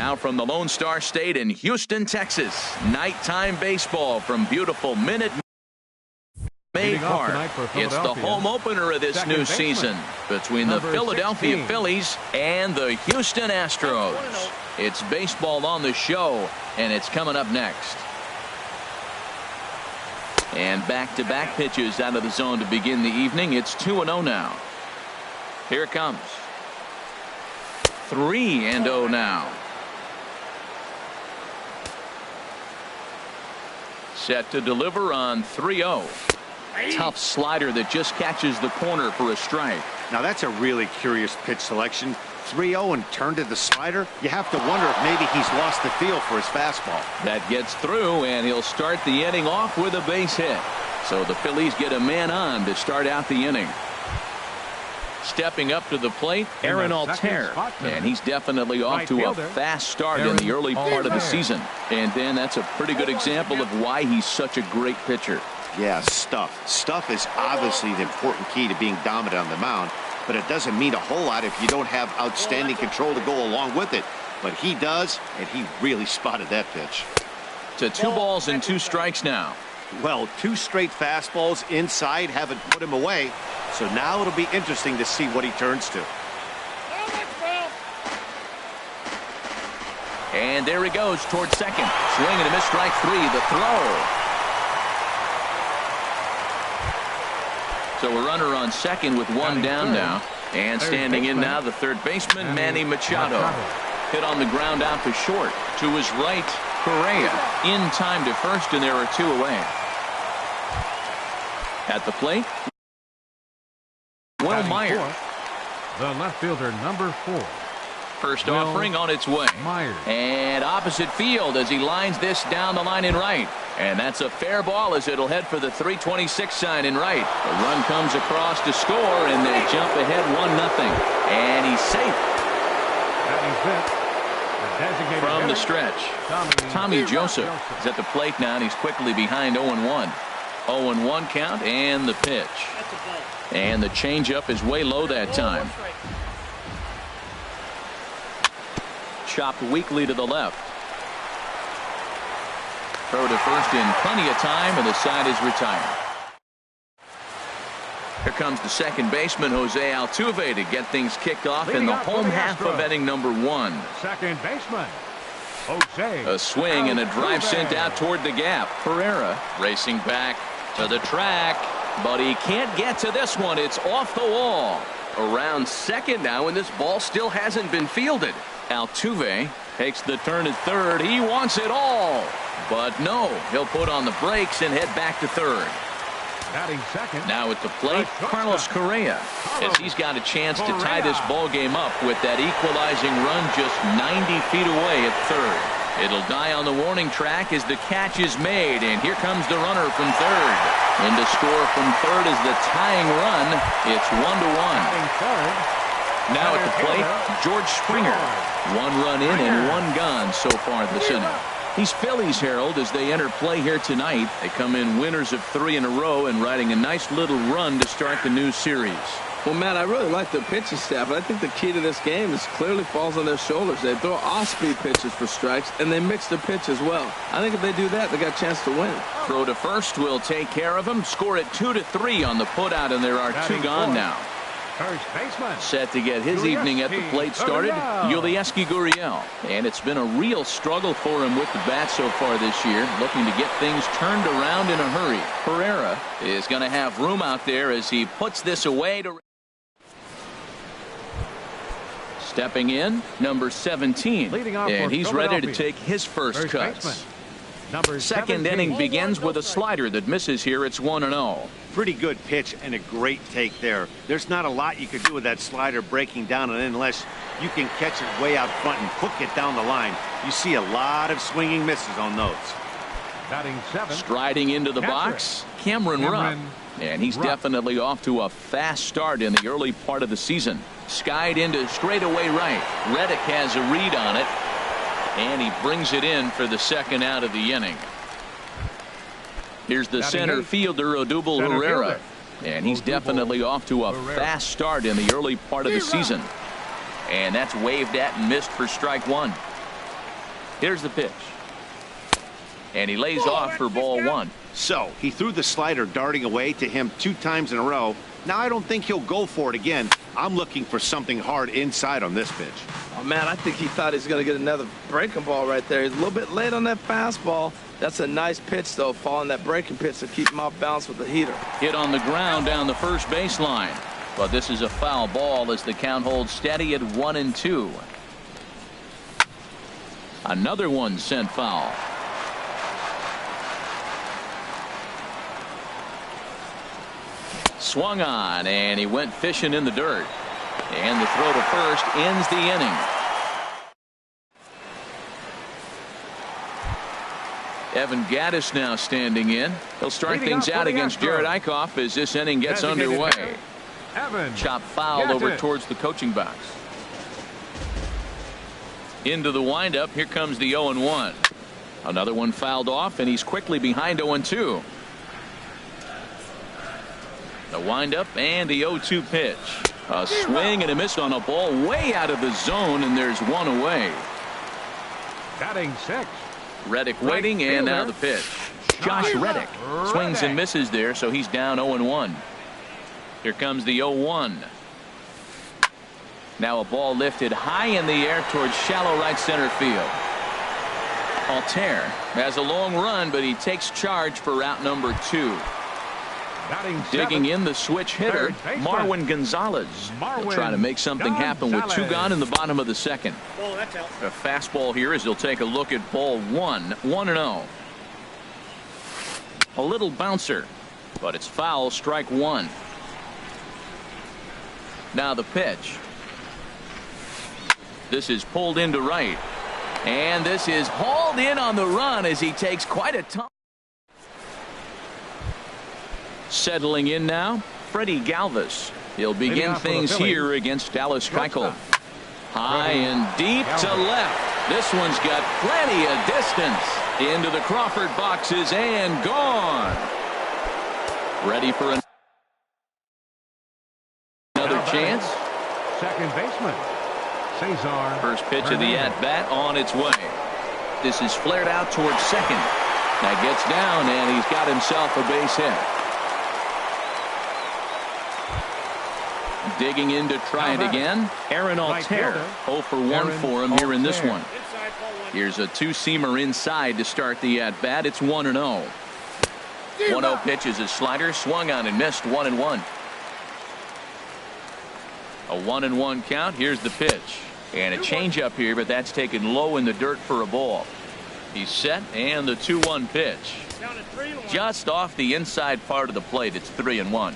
Now from the Lone Star State in Houston, Texas, nighttime baseball from beautiful Minute Maid Park. It's the home opener of this new season between the Philadelphia Phillies and the Houston Astros. It's baseball on the show, and it's coming up next. And back-to-back pitches out of the zone to begin the evening. It's 2-0 now. Here it comes. 3-0 now. Set to deliver on 3-0. Tough slider that just catches the corner for a strike. Now that's a really curious pitch selection. 3-0 and turned to the slider. You have to wonder if maybe he's lost the feel for his fastball. That gets through, and he'll start the inning off with a base hit. So the Phillies get a man on to start out the inning. Stepping up to the plate, Aaron Altair, and he's definitely off to a fast start in the early part of the season. And then that's a pretty good example of why he's such a great pitcher. Yeah, stuff. Stuff is obviously the important key to being dominant on the mound, but it doesn't mean a whole lot if you don't have outstanding control to go along with it. But he does, and he really spotted that pitch. To 2 balls and 2 strikes now. Well, 2 straight fastballs inside haven't put him away, so now it'll be interesting to see what he turns to. And there he goes towards second. Swing and a miss, strike 3. The throw. So a runner on second with 1 down now. And standing in now, the third baseman, Manny Machado. Hit on the ground out to short. To his right, Correa. In time to first, and there are 2 away. At the plate, Will Meyer. The left fielder, number 4. First offering on its way. And opposite field as he lines this down the line in right. And that's a fair ball as it'll head for the 326 sign in right. A run comes across to score, and they jump ahead 1-0. And he's safe. From the stretch, Tommy Joseph is at the plate now, and he's quickly behind 0-1. 0-1 count, and the pitch. And the changeup is way low that time. Chopped weakly to the left. Throw to first in plenty of time, and the side is retired. Here comes the second baseman, Jose Altuve, to get things kicked off in the home half of inning number 1. Second baseman, Jose. A swing and a drive sent out toward the gap. Pereira racing back to the track, but he can't get to this one. It's off the wall. Around second now, and this ball still hasn't been fielded. Altuve takes the turn at third. He wants it all. But no, he'll put on the brakes and head back to third. Now at the plate, Carlos Correa, as he's got a chance to tie this ball game up with that equalizing run just 90 feet away at third. It'll die on the warning track as the catch is made, and here comes the runner from third. In to score from third is the tying run. It's 1-1. Now at the plate, George Springer. 1 run in and 1 gone so far this inning. These Phillies, Harold, as they enter play here tonight, they come in winners of 3 in a row and riding a nice little run to start the new series. Well, Matt, I really like the pitching staff, but I think the key to this game is clearly falls on their shoulders. They throw off-speed pitches for strikes, and they mix the pitch as well. I think if they do that, they got a chance to win. Throw to first will take care of him. Score it 2-3 on the putout, and there are 2 gone now. First baseman. Set to get his evening at the plate started, Yulieski Gurriel. And it's been a real struggle for him with the bat so far this year, looking to get things turned around in a hurry. Pereira is going to have room out there as he puts this away. Stepping in, number 17, and he's ready to take his first cuts. Second inning begins with a slider that misses here. It's 1-0. Pretty good pitch and a great take there. There's not a lot you could do with that slider breaking down and in unless you can catch it way out front and hook it down the line. You see a lot of swinging misses on those. Striding into the box, Cameron Rupp. And he's definitely off to a fast start in the early part of the season. Skied into straightaway right. Reddick has a read on it. And he brings it in for the second out of the inning. Here's the center fielder, Odubel Herrera. And he's definitely off to a fast start in the early part of the season. And that's waved at and missed for strike 1. Here's the pitch. And he lays off for ball one. So he threw the slider darting away to him 2 times in a row. Now I don't think he'll go for it again. I'm looking for something hard inside on this pitch. Oh, man, I think he thought he was going to get another breaking ball right there. He's a little bit late on that fastball. That's a nice pitch, though, following that breaking pitch to keep him off balance with the heater. Hit on the ground down the first baseline. But this is a foul ball as the count holds steady at 1-2. Another one sent foul. Swung on, and he went fishing in the dirt. And the throw to first ends the inning. Evan Gaddis now standing in. He'll start things out against Jared Eichhoff as this inning gets underway. Chop foul over towards the coaching box. Into the windup. Here comes the 0-1. Another one fouled off, and he's quickly behind 0-2. The windup and the 0-2 pitch. A swing and a miss on a ball way out of the zone, and there's one away. Batting 6. Reddick waiting, and now the pitch. Josh Reddick swings and misses there, so he's down 0-1. Here comes the 0-1. Now a ball lifted high in the air towards shallow right center field. Altair has a long run, but he takes charge for route number 2. Digging in the switch hitter, Marwin Gonzalez. He'll try to make something happen with 2 gone in the bottom of the second. A fastball here as he'll take a look at ball 1. 1-0. A little bouncer, but it's foul, strike 1. Now the pitch. This is pulled into right. And this is hauled in on the run as he takes quite a time. Settling in now, Freddie Galvis. He'll begin things here against Dallas Keuchel. High and deep to left. This one's got plenty of distance. Into the Crawford boxes and gone. Ready for another chance. Second baseman, Cesar. First pitch of the at-bat on its way. This is flared out towards second. That gets down, and he's got himself a base hit. Digging in to try it again. Aaron Altair. 0 for 1 for him here in this one. Here's a 2-seamer inside to start the at-bat. It's 1-0. 1-0 pitch is a slider. Swung on and missed. 1-1. A 1-1 count. Here's the pitch. And a changeup here, but that's taken low in the dirt for a ball. He's set, and the 2-1 pitch. Just off the inside part of the plate. It's 3-1.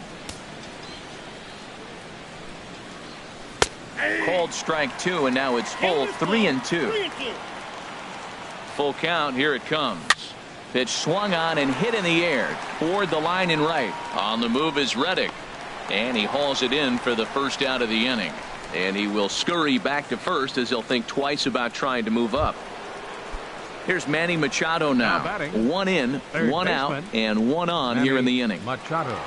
Called strike 2, and now it's full 3-2. Full count. Here it comes. Pitch swung on and hit in the air toward the line and right. On the move is Reddick, and he hauls it in for the first out of the inning. And he will scurry back to first as he'll think twice about trying to move up. Here's Manny Machado now. 1 in, 1 out, and 1 on here in the inning. Machado.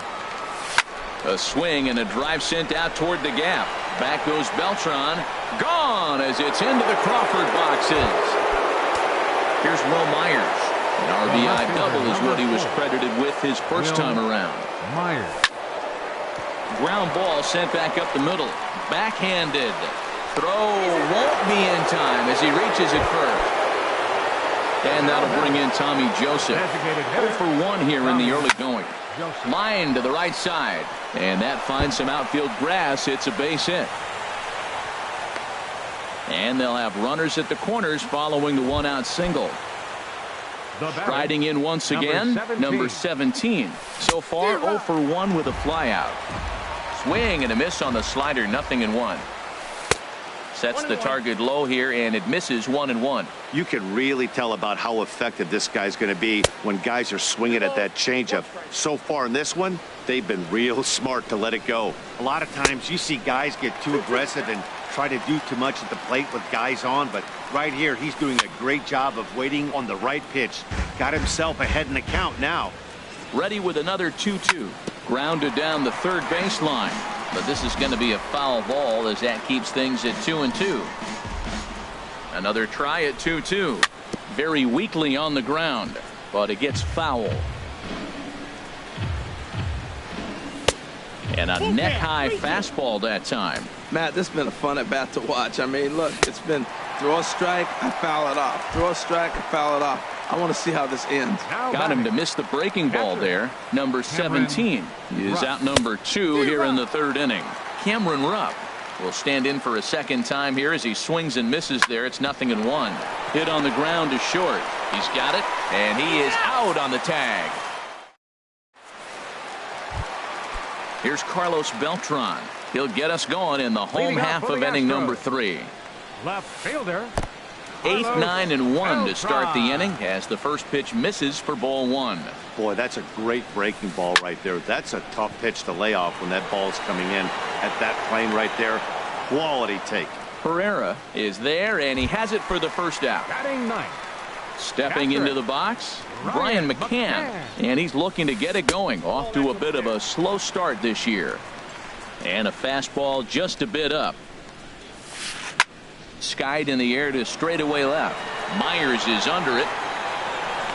A swing and a drive sent out toward the gap. Back goes Beltran. Gone as it's into the Crawford boxes. Here's Will Myers. An RBI double is what he was credited with his first time around. Myers. Ground ball sent back up the middle. Backhanded. Throw won't be in time as he reaches it first. And that'll bring in Tommy Joseph. 0 for 1 here in the early going. Line to the right side. And that finds some outfield grass. It's a base hit. And they'll have runners at the corners following the 1-out single. Striding in once again, number 17. So far, 0 for 1 with a flyout. Swing and a miss on the slider, 0-1. Sets the target low here, and it misses 1-1. You can really tell about how effective this guy's going to be when guys are swinging at that changeup. So far in this one, they've been real smart to let it go. A lot of times you see guys get too aggressive and try to do too much at the plate with guys on, but right here he's doing a great job of waiting on the right pitch. Got himself ahead in the count now. Ready with another 2-2. Grounded down the third baseline. But this is going to be a foul ball as that keeps things at 2-2. Another try at 2-2. very weakly on the ground, but it gets foul. And a neck-high fastball that time. Matt, this has been a fun at-bat to watch. I mean, look, it's been throw a strike, I foul it off. Throw a strike, I foul it off. I want to see how this ends. Got him to miss the breaking ball there. Number 17 is out number 2 here in the third inning. Cameron Rupp will stand in for a second time here as he swings and misses there. It's 0-1. Hit on the ground to short. He's got it, and he is out on the tag. Here's Carlos Beltran. He'll get us going in the home half of inning number 3. Left fielder. 8, 9, and 1 to start the inning as the first pitch misses for ball 1. Boy, that's a great breaking ball right there. That's a tough pitch to lay off when that ball's coming in at that plane right there. Quality take. Pereira is there, and he has it for the first out. Batting ninth. Stepping into the box, Brian McCann, and he's looking to get it going. Off to a bit of a slow start this year. And a fastball just a bit up. Skied in the air to straightaway left. Myers is under it.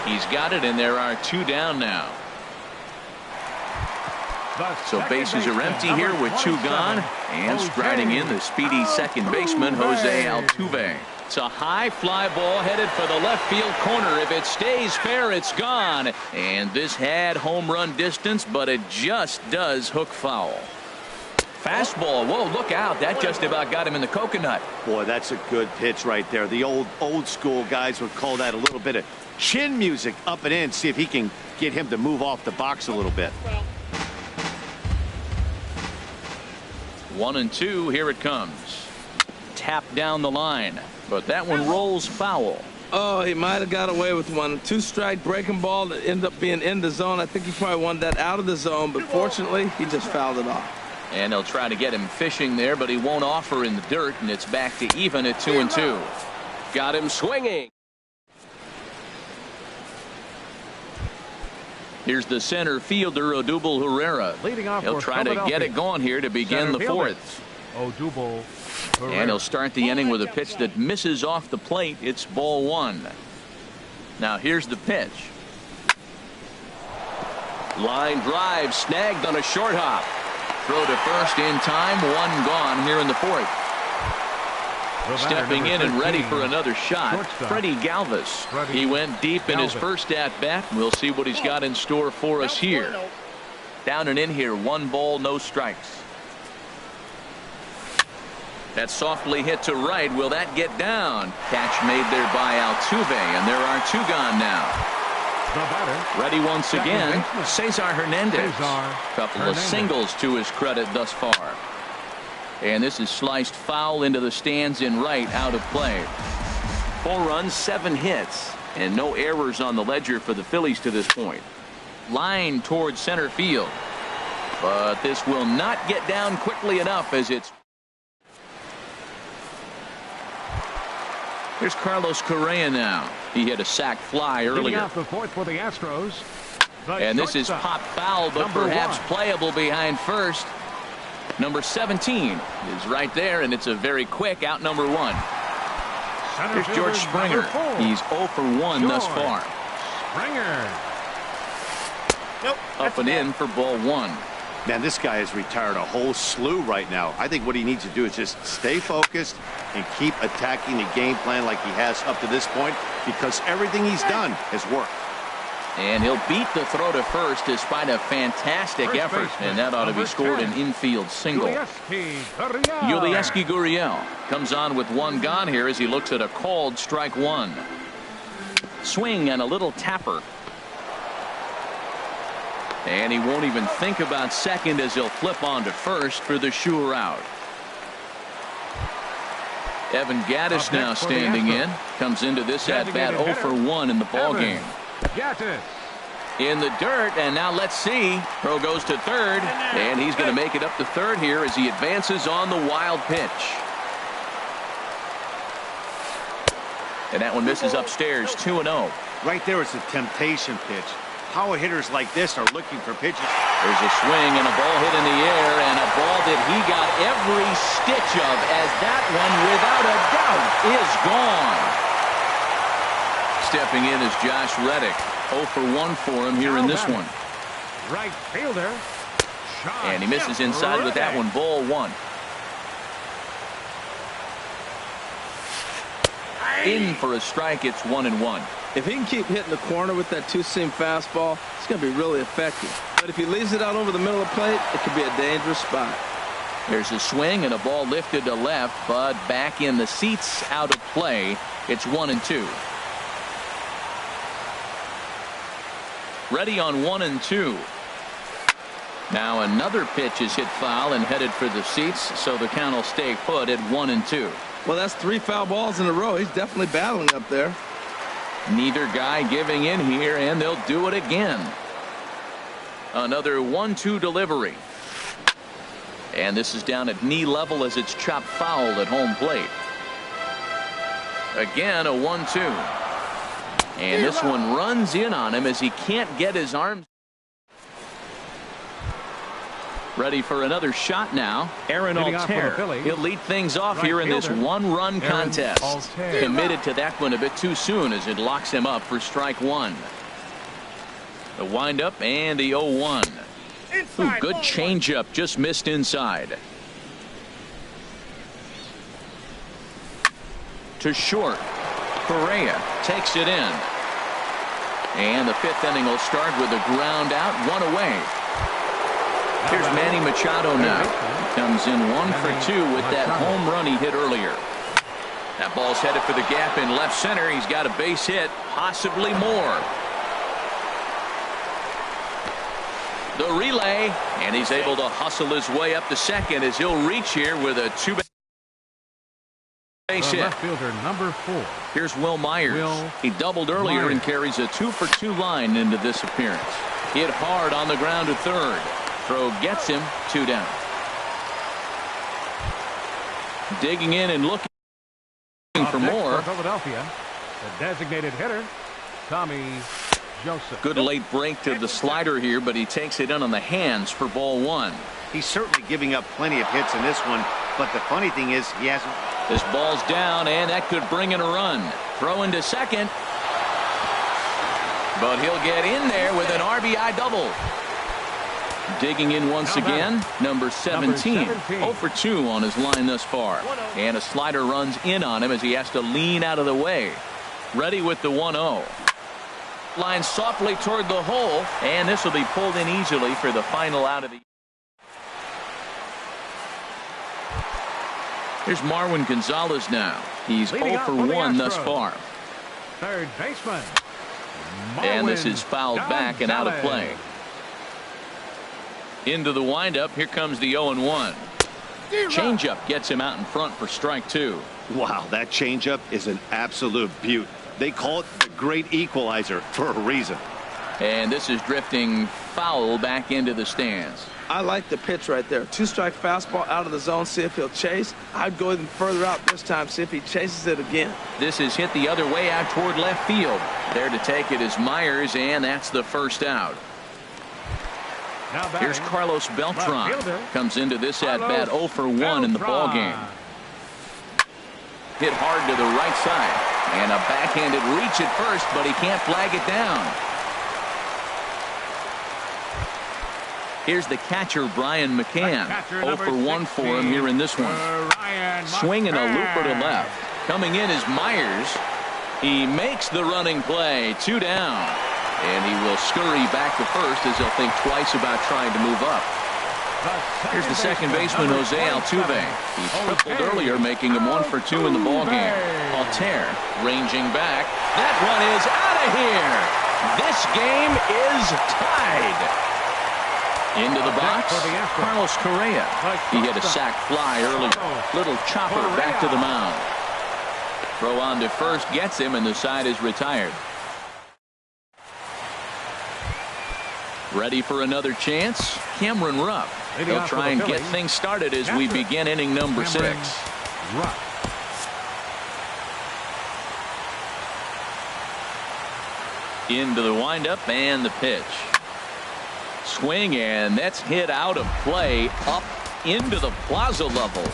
He's got it, and there are 2 down now. So bases are empty here with 2 gone. And striding in the speedy second baseman, Jose Altuve. It's a high fly ball headed for the left field corner. If it stays fair, it's gone. And this had home run distance, but it just does hook foul. Fastball. Whoa, look out. That just about got him in the coconut. Boy, that's a good pitch right there. The old school guys would call that a little bit of chin music up and in. See if he can get him to move off the box a little bit. 1-2. Here it comes. Tap down the line, but that one rolls foul. Oh, he might have got away with one. 2-strike breaking ball that ended up being in the zone. I think he probably wanted that out of the zone, but fortunately, he just fouled it off. And they'll try to get him fishing there, but he won't offer in the dirt, and it's back to even at 2-2. Got him swinging. Here's the center fielder, Odubel Herrera. Leading off He'll try to get it going here to begin the fourth. Odubel Herrera. And he'll start the inning with a pitch that misses off the plate. It's ball 1. Now here's the pitch. Line drive snagged on a short hop. Throw to first in time. 1 gone here in the fourth. Stepping in and ready for another shot, Freddie Galvis. He went deep in his first at-bat. We'll see what he's got in store for us here. Down and in here, 1 ball, no strikes. That softly hit to right. Will that get down? Catch made there by Altuve, and there are 2 gone now. Ready once again, Cesar Hernandez. Couple of singles to his credit thus far. And this is sliced foul into the stands in right, out of play. 4 runs, 7 hits, and no errors on the ledger for the Phillies to this point. Line towards center field. But this will not get down quickly enough as it's. Here's Carlos Correa now. He hit a sac fly earlier. Off the fourth for the Astros. And this is pop foul, but perhaps playable behind first. Number 17 is right there, and it's a very quick out number 1. Here's George Springer. He's 0 for 1 thus far. Springer. Up and in for ball 1. Man, this guy has retired a whole slew right now. I think what he needs to do is just stay focused and keep attacking the game plan like he has up to this point, because everything he's done has worked. And he'll beat the throw to first despite a fantastic effort, and that ought to be scored an infield single. Yulieski Gurriel comes on with 1 gone here as he looks at a called strike 1. Swing and a little tapper. And he won't even think about second as he'll flip on to first for the sure out. Evan Gattis now standing in. Comes into this at-bat 0 for 1 in the ballgame. In the dirt, and now let's see. Throw goes to third, and he's going to make it up to third here as he advances on the wild pitch. And that one misses upstairs, 2-0. Right there is a temptation pitch. Power hitters like this are looking for pitches. There's a swing and a ball hit in the air, and a ball that he got every stitch of, as that one, without a doubt, is gone. Stepping in is Josh Reddick. 0 for 1 for him here in this one. Right fielder. Shot. And he misses inside with that one. Ball 1. In for a strike. It's 1-1. If he can keep hitting the corner with that two-seam fastball, it's going to be really effective. But if he leaves it out over the middle of the plate, it could be a dangerous spot. There's a swing and a ball lifted to left, but back in the seats, out of play. It's 1-2. Ready on 1-2. Now another pitch is hit foul and headed for the seats, so the count will stay put at 1-2. Well, that's 3 foul balls in a row. He's definitely battling up there. Neither guy giving in here, and they'll do it again. Another 1-2 delivery. And this is down at knee level as it's chopped foul at home plate. Again, a 1-2. And this one runs in on him as he can't get his arms. Ready for another shot now. Aaron Altair. He'll lead things off here in this one-run contest. Committed to that one a bit too soon as it locks him up for strike 1. The windup and the 0-1. Ooh, good changeup, just missed inside. To short. Correa takes it in. And the 5th inning will start with a ground out, 1 away. Here's Manny Machado now. He comes in 1 for 2 with that home run he hit earlier. That ball's headed for the gap in left center. He's got a base hit, possibly more. The relay, and he's able to hustle his way up to second as he'll reach here with a 2-base hit. Left fielder number 4. Here's Will Myers. He doubled earlier and carries a 2 for 2 line into this appearance. Hit hard on the ground to third. Throw gets him 2 down. Digging in and looking for more. Philadelphia, the designated hitter, Tommy Joseph. Good late break to the slider here, but he takes it in on the hands for ball 1. He's certainly giving up plenty of hits in this one, but the funny thing is he hasn't. This ball's down, and that could bring in a run. Throw into second. But he'll get in there with an RBI double. Digging in once again, number 17. 0 for 2 on his line thus far. And a slider runs in on him as he has to lean out of the way. Ready with the 1-0. Line softly toward the hole, and this will be pulled in easily for the final out of the. Here's Marwin Gonzalez now. He's 0 for 1 thus far. Third baseman. And this is fouled back and out of play. Into the windup. Here comes the 0-1. Changeup gets him out in front for strike 2. Wow, that changeup is an absolute beaut. They call it the great equalizer for a reason. And this is drifting foul back into the stands. I like the pitch right there. 2-strike fastball out of the zone. See if he'll chase. I'd go even further out this time. See if he chases it again. This is hit the other way out toward left field. There to take it is Myers, and that's the first out. Here's Carlos Beltran. Comes into this at bat 0 for 1 in the ball game. Hit hard to the right side. And a backhanded reach at first, but he can't flag it down. Here's the catcher, Brian McCann. 0 for 1 for him here in this one. Swinging a looper to left. Coming in is Myers. He makes the running play. 2 down. And he will scurry back to first as he'll think twice about trying to move up. Here's the second baseman, Jose Altuve. He tripled earlier, making him 1 for 2 in the ballgame. Altair ranging back. That one is out of here. This game is tied. Into the box, Carlos Correa. He hit a sac fly earlier. Little chopper back to the mound. Throw on to first gets him, and the side is retired. Ready for another chance? Cameron Rupp. He'll try and get things started as we begin inning number 6. Into the windup and the pitch. Swing, and that's hit out of play up into the plaza level.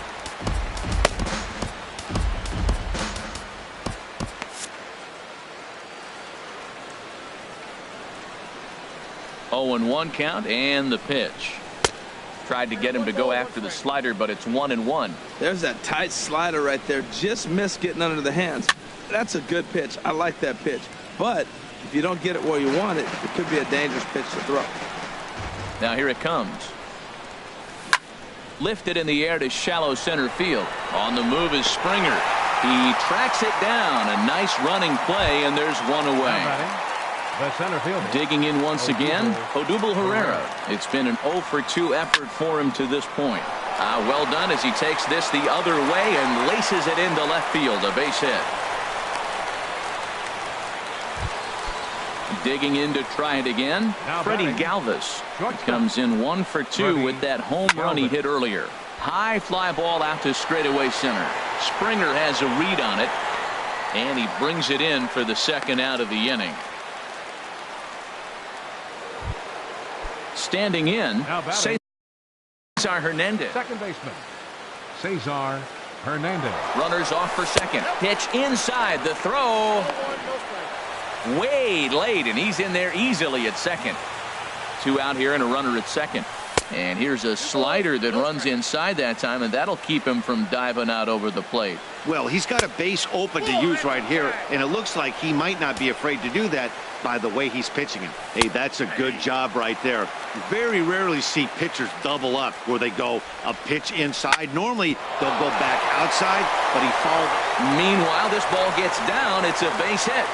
0-1 count and the pitch. Tried to get him to go after the slider, but it's 1-1. There's that tight slider right there. Just missed getting under the hands. That's a good pitch. I like that pitch. But if you don't get it where you want it, it could be a dangerous pitch to throw. Now here it comes. Lifted in the air to shallow center field. On the move is Springer. He tracks it down. A nice running play, and there's one away. The center fielder. Digging in once again, Odubel Herrera. It's been an 0-for-2 effort for him to this point. Well done as he takes this the other way and laces it into left field. A base hit. Digging in to try it again. Freddie Galvis comes in 1-for-2 with that home run he hit earlier. High fly ball out to straightaway center. Springer has a read on it, and he brings it in for the second out of the inning. Standing in, Cesar Hernandez. Second baseman, Cesar Hernandez. Runners off for second. Pitch inside. The throw way late, and he's in there easily at second. 2 out here and a runner at second. And here's a slider that runs inside that time, and that'll keep him from diving out over the plate. Well, he's got a base open to use right here, and it looks like he might not be afraid to do that by the way he's pitching him. Hey, that's a good job right there. You very rarely see pitchers double up where they go a pitch inside. Normally, they'll go back outside, but he fouled. Meanwhile, this ball gets down. It's a base hit.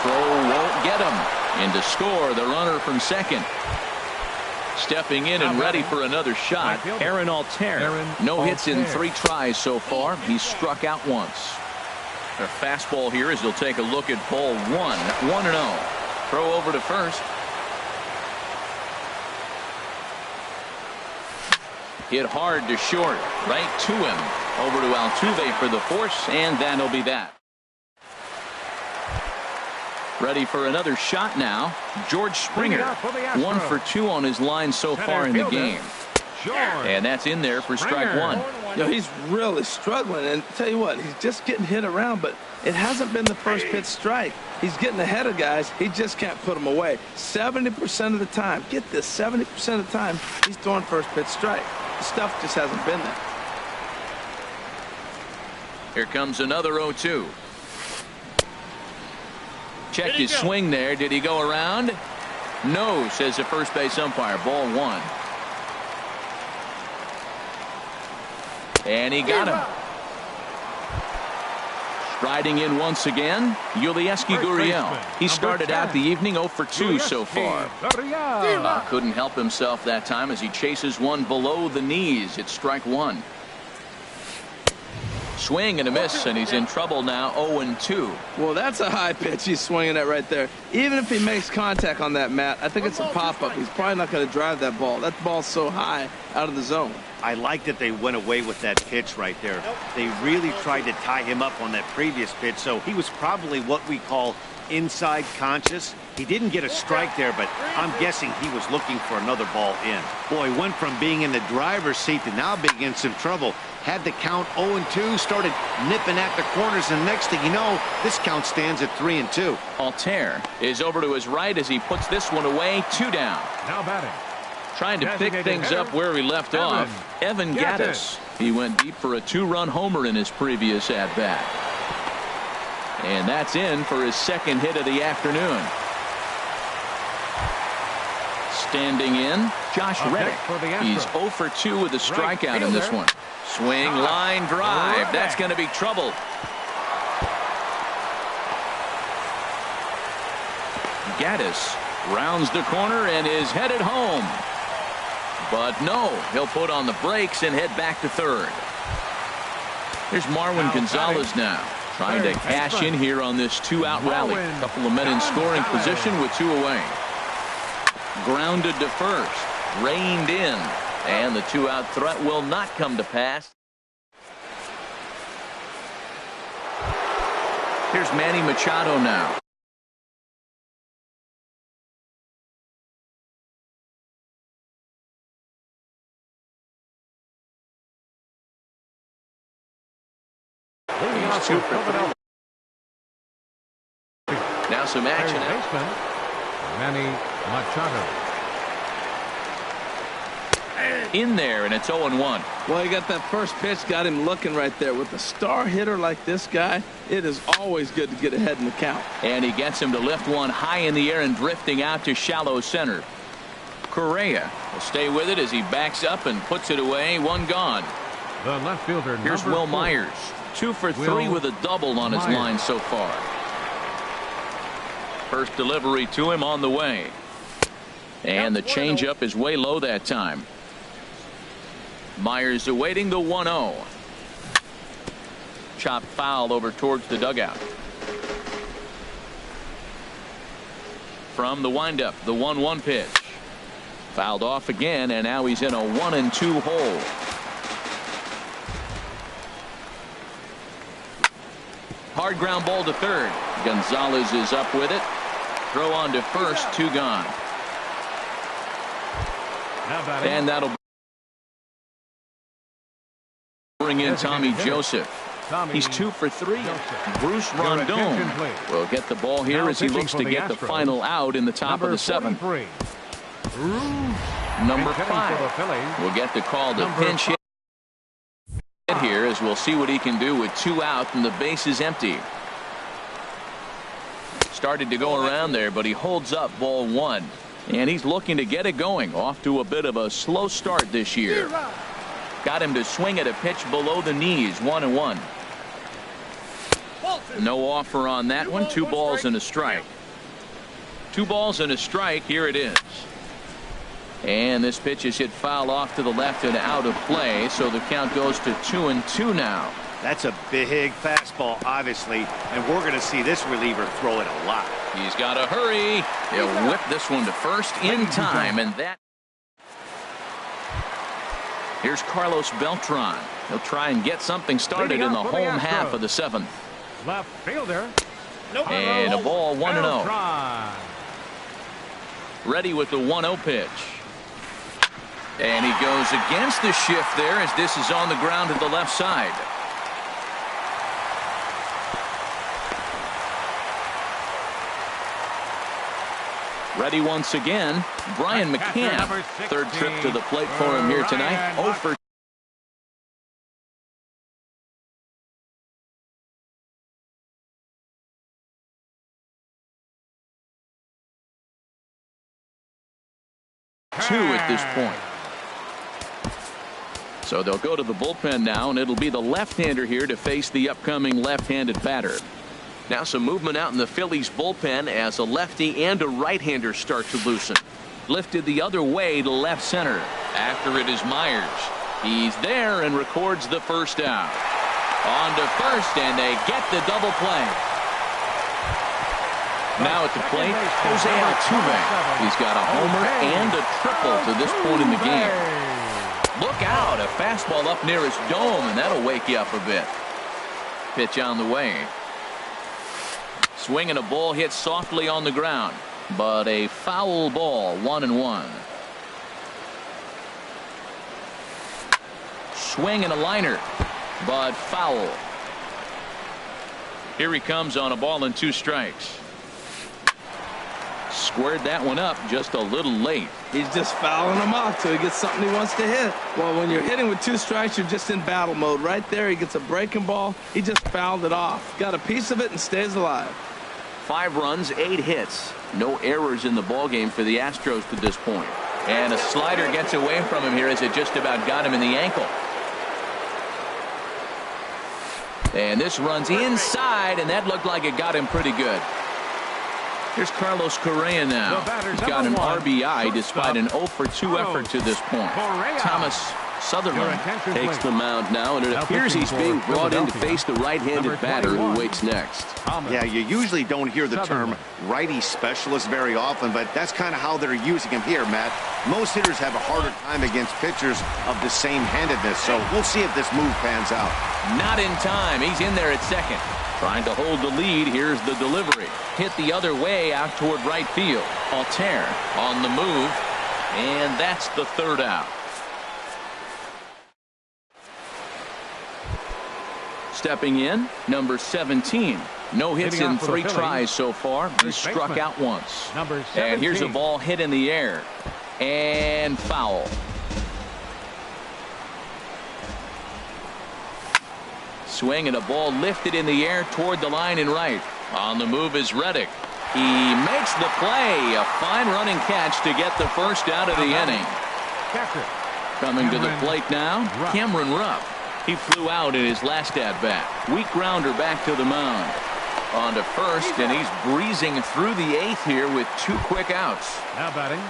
Throw won't get him. In to score, the runner from second. Stepping in and ready for another shot, Aaron Altair. No hits in 3 tries so far. He's struck out once. A fastball here as he'll take a look at ball 1. 1-0. Throw over to first. Hit hard to short. Right to him. Over to Altuve for the force, and that'll be that. Ready for another shot now. George Springer. 1-for-2 on his line so far in the game. And that's in there for strike 1. You know, he's really struggling, and tell you what, he's just getting hit around, but it hasn't been the first pitch strike. He's getting ahead of guys. He just can't put them away. 70% of the time, get this, 70% of the time, he's throwing first pitch strike. The stuff just hasn't been there. Here comes another 0-2. Checked his swing there. Did he go around? No, says the first base umpire. Ball 1. And he got him. Striding in once again, Yulieski Gurriel. He started out the evening 0-for-2 so far. Couldn't help himself that time as he chases one below the knees. It's strike 1. Swing and a miss, and he's in trouble now. 0-2. Well, that's a high pitch he's swinging at right there. Even if he makes contact on that, Matt, I think it's a pop-up. He's probably not going to drive that ball. That ball's so high out of the zone. I like that they went away with that pitch right there. They really tried to tie him up on that previous pitch, so he was probably what we call inside conscious. He didn't get a strike there, but I'm guessing he was looking for another ball in. Boy, went from being in the driver's seat to now being in some trouble. Had the count 0-2, started nipping at the corners, and next thing you know, this count stands at 3-2. Altair is over to his right as he puts this one away. 2 down. Now batting. Trying to pick things up where he left off. Evan Gattis. He went deep for a 2-run homer in his previous at-bat. And that's in for his second hit of the afternoon. Standing in, Josh Reddick. He's 0-for-2 with a strikeout in this one. Swing, line drive. That's going to be trouble. Gattis rounds the corner and is headed home. But no, he'll put on the brakes and head back to third. Here's Marwin Gonzalez now, trying to cash in here on this 2-out rally. A couple of men in scoring position with 2 away. Grounded to first, reined in, and the 2-out threat will not come to pass. Here's Manny Machado now. Now some action. Manny Machado. In there, and it's 0-1. Well, he got that first pitch, got him looking right there. With a star hitter like this guy, it is always good to get ahead in the count. And he gets him to lift one high in the air and drifting out to shallow center. Correa will stay with it as he backs up and puts it away. One gone. The left fielder. Here's Will Myers. 2 for 3 with a double on his line so far. First delivery to him on the way. And the changeup is way low that time. Myers awaiting the 1-0. Chop foul over towards the dugout. From the windup, the 1-1 pitch. Fouled off again, and now he's in a 1-2 hole. Hard ground ball to third. Gonzalez is up with it. Throw on to first, 2 gone. And that'll bring in Tommy Joseph. He's 2 for 3. Bruce Rondon will get the ball here as he looks to get the final out in the top of the 7th. Number 5 will get the call to pinch hit here as we'll see what he can do with 2 out and the base is empty. Started to go around there, but he holds up ball 1. And he's looking to get it going. Off to a bit of a slow start this year. Got him to swing at a pitch below the knees. 1-1. No offer on that one. 2 balls and a strike. 2 balls and a strike. Here it is. And this pitch is hit foul off to the left and out of play. So the count goes to 2-2 now. That's a big fastball, obviously, and we're going to see this reliever throw it a lot. He's got to hurry. He'll whip this one to first in time, and that. Here's Carlos Beltran. He'll try and get something started in the home half of the 7th. Left fielder. And a ball 1-0. Ready with the 1-0 pitch. And he goes against the shift there as this is on the ground to the left side. Ready once again, Brian McCann. 3rd trip to the plate for him here tonight. 0 for 2 at this point. So they'll go to the bullpen now, and it'll be the left-hander here to face the upcoming left-handed batter. Now some movement out in the Phillies bullpen as a lefty and a right-hander start to loosen. Lifted the other way to left center. After it is Myers. He's there and records the first out. On to first, and they get the double play. Now at the plate, Jose Altuve. He's got a homer and a triple to this point in the game. Look out, a fastball up near his dome, and that'll wake you up a bit. Pitch on the way. Swing and a ball hit softly on the ground, but a foul ball. 1-1. Swing and a liner, but foul. Here he comes on a ball and 2 strikes. Squared that one up just a little late. He's just fouling them out till he gets something he wants to hit. Well, when you're hitting with 2 strikes, you're just in battle mode. Right there, he gets a breaking ball. He just fouled it off. Got a piece of it and stays alive. 5 runs, 8 hits. No errors in the ballgame for the Astros to this point. And a slider gets away from him here as it just about got him in the ankle. And this runs inside, and that looked like it got him pretty good. Here's Carlos Correa now. He's got an RBI despite an 0 for 2 effort to this point. Thomas Sutherland takes the mound now, and it appears he's being brought in to face the right-handed batter who waits next. Yeah, you usually don't hear the term righty specialist very often, but that's kind of how they're using him here, Matt. Most hitters have a harder time against pitchers of the same handedness, so we'll see if this move pans out. Not in time. He's in there at second. Trying to hold the lead. Here's the delivery. Hit the other way out toward right field. Altair on the move, and that's the 3rd out. Stepping in, number 17, No hits Hitting in out for the 3 Phillies, tries so far. He first struck baseman, out once. number And here's a 17. ball hit in the air. And foul. Swing and a ball lifted in the air toward the line and right. On the move is Reddick. He makes the play. A fine running catch to get the first out of the inning. Catcher. Coming to the plate now, Rupp. Cameron Rupp. He flew out in his last at-bat. Weak grounder back to the mound. On to first, and he's breezing through the 8th here with 2 quick outs. Now batting.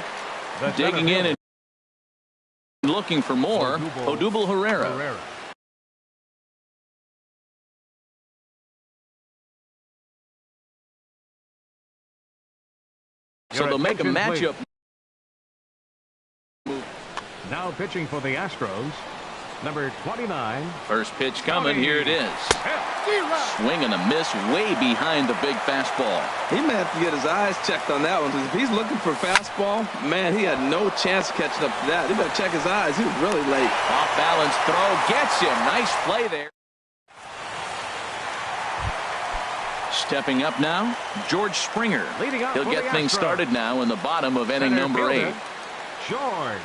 The Digging in and looking for more, Odubel Herrera. So they'll make a matchup. Now pitching for the Astros, number 29. First pitch coming. Here it is. Swing and a miss way behind the big fastball. He may have to get his eyes checked on that one, because if he's looking for fastball, man, he had no chance of catching up to that. He better check his eyes. He was really late. Off balance throw gets him. Nice play there. Stepping up now, George Springer. He'll get things started now in the bottom of inning number 8. George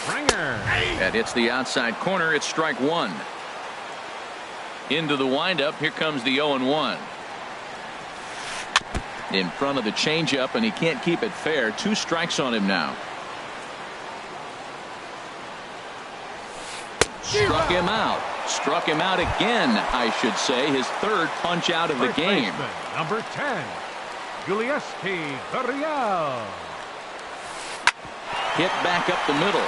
Springer. That hits the outside corner. It's strike 1. Into the windup. Here comes the 0-1. In front of the changeup, and he can't keep it fair. 2 strikes on him now. Struck him out. Struck him out again, I should say. His 3rd punch out of the game. Number 10, Julieski Gurriel. Hit back up the middle.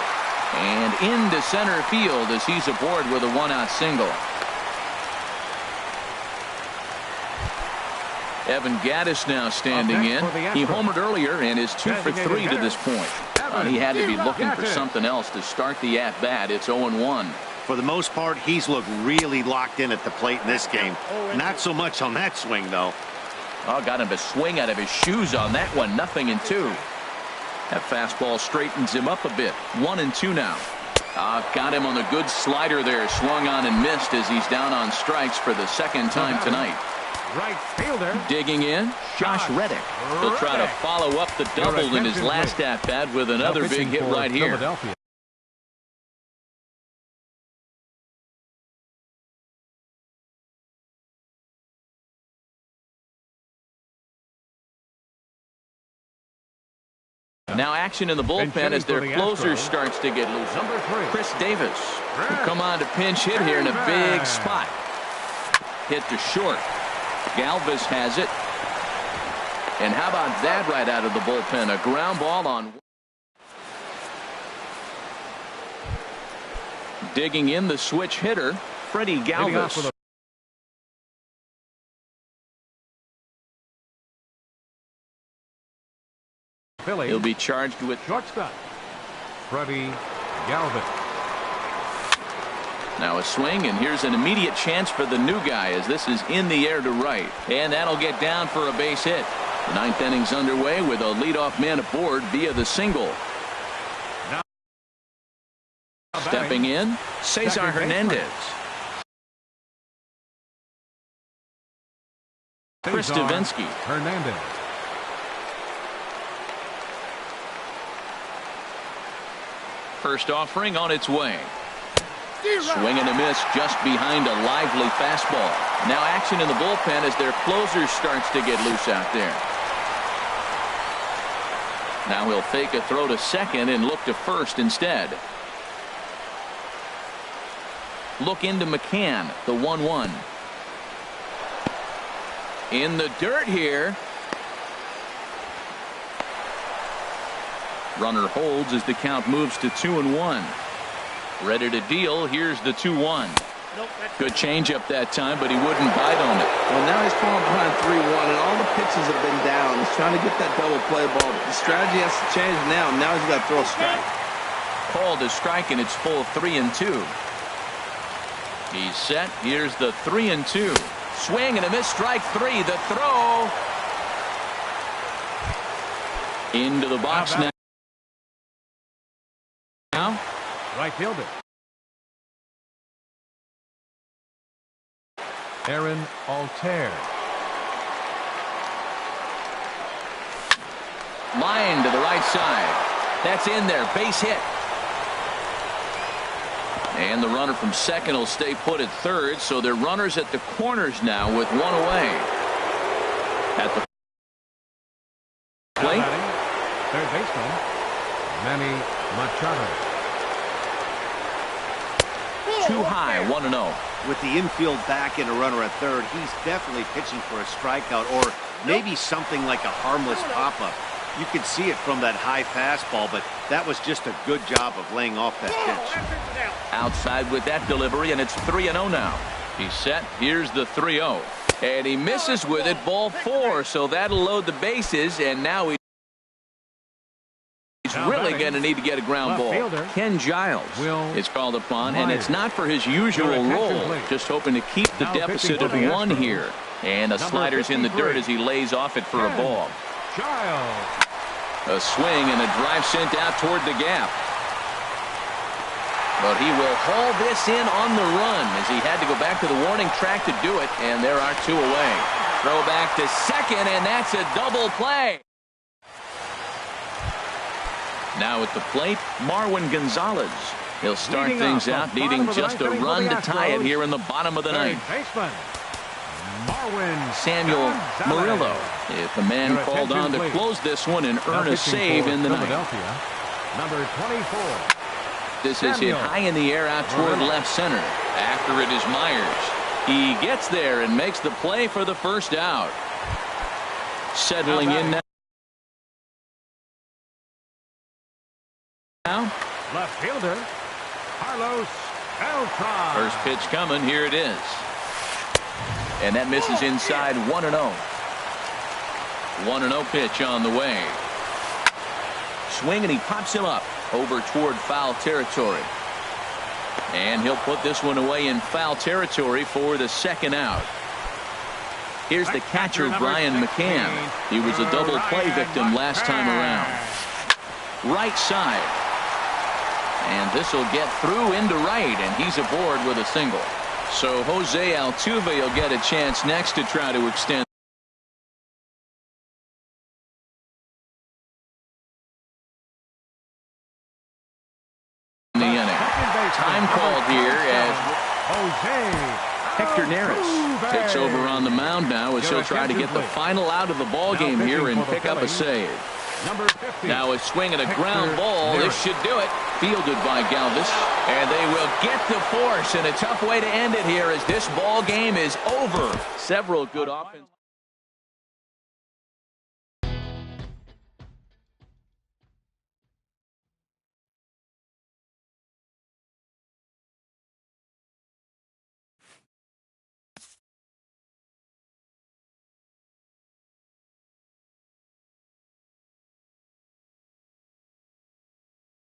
And into center field as he's aboard with a 1-out single. Evan Gattis now standing in. He homered earlier and is 2 for 3 to this point. He had to be looking for something else to start the at-bat. It's 0-1. For the most part, he's looked really locked in at the plate in this game. Not so much on that swing, though. Oh, got him to swing out of his shoes on that one. 0-2. That fastball straightens him up a bit. 1-2 now. Got him on the good slider there. Swung on and missed as he's down on strikes for the 2nd time tonight. Right fielder. Digging in, Josh Reddick. He'll try to follow up the double in his last at-bat with another big hit right here. Now action in the bullpen as their closer starts to get loose. Number 3, Chris Davis will come on to pinch hit here in a big spot. Hit to short. Galvis has it. And how about that right out of the bullpen? A ground ball on. Digging in the switch hitter, Freddie Galvis. He'll be charged with shortstop Freddie Galvis. Now a swing, and here's an immediate chance for the new guy as this is in the air to right. And that'll get down for a base hit. The 9th inning's underway with a leadoff man aboard via the single. Now stepping in, Cesar Hernandez. Chris Davinsky. Hernandez. First offering on its way. Swing and a miss just behind a lively fastball. Now action in the bullpen as their closer starts to get loose out there. Now he'll fake a throw to second and look to first instead. Look into McCann, the 1-1. In the dirt here. Runner holds as the count moves to 2-1. Ready to deal. Here's the 2-1. Good changeup that time, but he wouldn't bite on it. Well, now he's falling behind 3-1, and all the pitches have been down. He's trying to get that double play ball. The strategy has to change now. Now he's got to throw a strike. Called a strike, and it's full 3-2. He's set. Here's the 3-2. Swing and a miss. Strike 3. The throw into the box now. Right fielder Aaron Altair. Line to the right side. That's in there. Base hit. And the runner from second will stay put at third, so they're runners at the corners now with one away. At the plate. Third baseman, Manny Machado. Too high, 1-0. With the infield back and a runner at third, he's definitely pitching for a strikeout or maybe something like a harmless pop-up. You could see it from that high fastball, but that was just a good job of laying off that pitch. Outside with that delivery, and it's 3-0 now. He's set. Here's the 3-0. And he misses with it, ball 4, so that'll load the bases, and now he's really going to need to get a ground ball. Ken Giles is called upon, and it's not for his usual role. Just hoping to keep the deficit at 1 here. And a slider's in the dirt as he lays off it for a ball. A swing and a drive sent out toward the gap. But he will haul this in on the run as he had to go back to the warning track to do it, and there are 2 away. Throw back to second, and that's a double play. Now at the plate, Marwin Gonzalez. He'll start things out, needing just a run to tie it here in the bottom of the ninth. Samuel Murillo, if the man called on to close this one and earn a save in the ninth. Number 24. This is hit high in the air out toward left center. After it is Myers. He gets there and makes the play for the first out. Settling in now. Left fielder, Carlos Beltran. First pitch coming. Here it is. And that misses inside. 1-0. 1-0 pitch on the way. Swing, and he pops him up over toward foul territory. And he'll put this one away in foul territory for the second out. Here's the catcher, Brian McCann. He was a double play victim last time around. Right side. And this will get through into right, and he's aboard with a single. So Jose Altuve will get a chance next to try to extend the inning. Time called here as Hector Neris takes over on the mound now as he'll try to get the final out of the ball game here and pick up a save. Now a swing and a ground ball. This should do it. Fielded by Galvis. And they will get the force, and a tough way to end it here as this ball game is over. Several good offense.